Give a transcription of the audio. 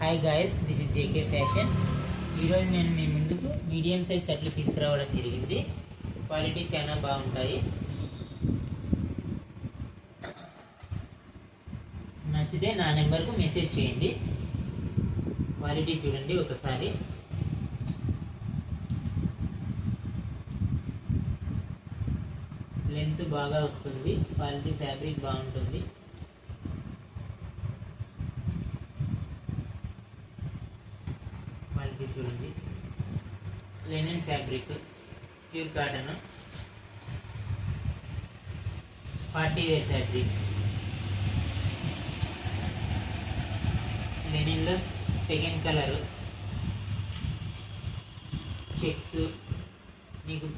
Hi guys, this is JK fashion. ఈరోజు నేను మీ ముందుకు మీడియం సైజ్ షర్ట్లు తీసుకురావడం జరిగింది. క్వాలిటీ చాలా బాగుంటాయి. నచ్చితే నా నెంబర్కు మెసేజ్ చేయండి. క్వాలిటీ చూడండి ఒకసారి. లెంత్ బాగా వస్తుంది, క్వాలిటీ ఫ్యాబ్రిక్ బాగుంటుంది. క్వాలిటీ చూడండి. Linen fabric, pure cotton, party wear fabric. లెనిన్లో సెకండ్ కలరు చెక్స్, మీకు